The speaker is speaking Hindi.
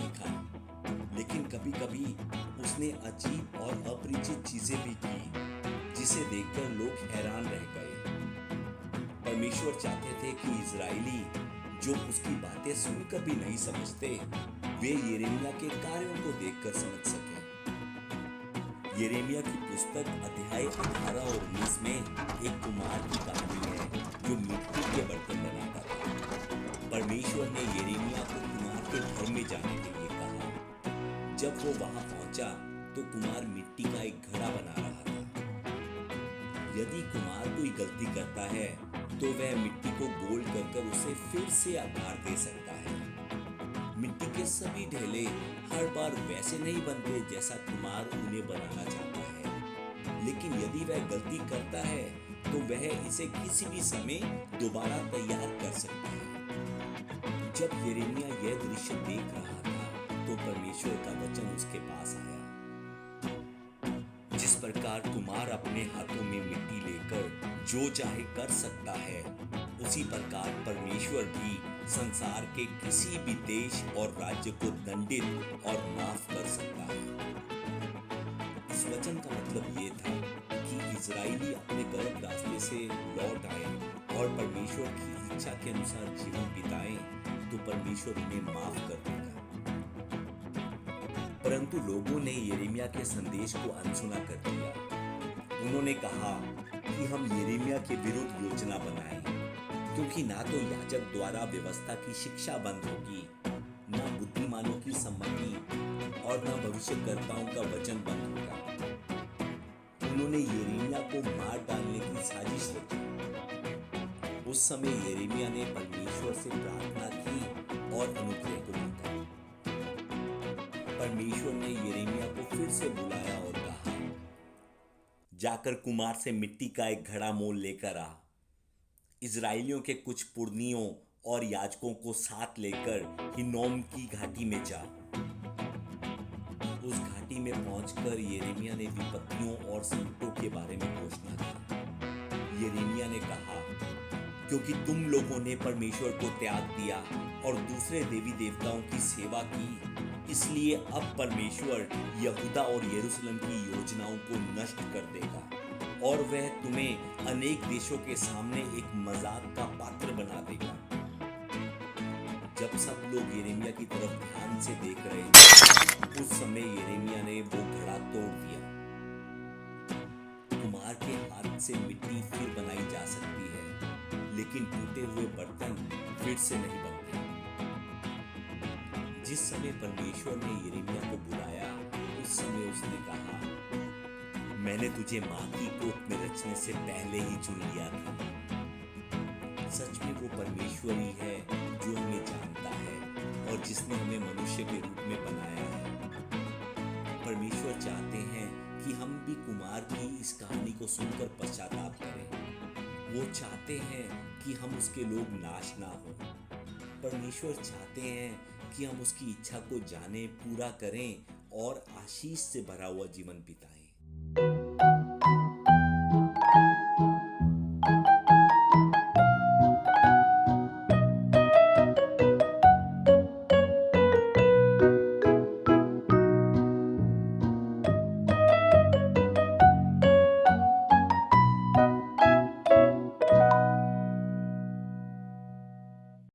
देखा, लेकिन कभी कभी उसने अजीब और अपरिचित चीजें भी की जिसे देखकर लोग हैरान रह गए। परमेश्वर चाहते थे कि इजरायली जो उसकी बातें सुनकर भी नहीं समझते, वे यिर्मयाह के कार्यों को देखकर समझ सकें। यिर्मयाह की पुस्तक अध्याय 18 और 19 में एक कुम्हार की कहानी है जो मिट्टी के बर्तन बनाता था। परमेश्वर ने यिर्मयाह को कुम्हार के घर में जाने के लिए कहा। जब वो वहां पहुंचा तो कुम्हार मिट्टी का एक घड़ा बना रहा था। यदि कुम्हार कोई गलती करता है तो वह मिट्टी को गोल कर उसे फिर से आकार दे सकता है। मिट्टी के सभी ढेले हर बार वैसे नहीं बनते जैसा कुम्हार उन्हें बनाना चाहता है, लेकिन यदि वह गलती करता है तो वह इसे किसी भी समय दोबारा तैयार कर सकता है। जब यिर्मयाह यह दृश्य देख रहा था तो परमेश्वर का वचन उसके पास आया। जिस प्रकार कुम्हार अपने हाथों में मिट्टी लेकर जो चाहे कर सकता है, उसी प्रकार परमेश्वर भी संसार के किसी भी देश और राज्य को दंडित और माफ कर सकता है। इस वचन का मतलब ये था कि इजरायली अपने गलत रास्ते से लौट आए और परमेश्वर की इच्छा के अनुसार जीवन बिताएं तो परमेश्वर उन्हें माफ कर देगा। परंतु लोगों ने यिर्मयाह के संदेश को अनसुना कर दिया। उन्होंने कहा कि हम यिर्मयाह के विरुद्ध योजना बनाएं, क्योंकि ना तो याजक द्वारा व्यवस्था की शिक्षा बंद होगी, ना बुद्धिमानों की सम्मति और ना भविष्यद्वक्ताओं का वचन बंद होगा। उन्होंने यिर्मयाह को मार डालने की साजिश रची। उस समय यिर्मयाह ने परमेश्वर से प्रार्थना की और अनुग्रह को मांगा। परमेश्वर ने यिर्मयाह को फिर से बुलाया और कहा, जाकर कुम्हार से मिट्टी का एक घड़ा मोल लेकर आ। इजरायलियों के कुछ पुरनियों और याजकों को साथ लेकर हिन्नोम की घाटी में जा। उस घाटी में पहुंचकर यिर्मयाह ने विपत्तियों और संकटों के बारे में घोषणा की। यिर्मयाह ने कहा, क्योंकि तुम लोगों ने परमेश्वर को त्याग दिया और दूसरे देवी देवताओं की सेवा की, इसलिए अब परमेश्वर यहूदा और यरूशलेम की योजनाओं को नष्ट कर देगा और वह तुम्हें अनेक देशों के सामने एक मजाक का पात्र बना देगा। जब सब लोग यिर्मयाह की तरफ ध्यान से देख रहे थे, उस समय यिर्मयाह ने वो घड़ा तोड़ दिया। कुम्हार के हाथ से मिट्टी फिर बनाई जा सकती है, लेकिन टूटे हुए बर्तन फिर से नहीं बनते। जिस समय परमेश्वर ने यिर्मयाह को बुलाया, उस समय उसने कहा, मैंने तुझे मां की कोख में रचने से पहले ही चुन लिया था। सच में वो परमेश्वर ही है जो हमें जानता है और जिसने हमें मनुष्य के रूप में बनाया है। परमेश्वर चाहते हैं कि हम भी कुम्हार की इस कहानी को सुनकर पश्चाताप करें। वो चाहते हैं कि हम उसके लोग नाश ना हो। परमेश्वर चाहते हैं कि हम उसकी इच्छा को जाने, पूरा करें और आशीष से भरा हुआ जीवन बिताएं।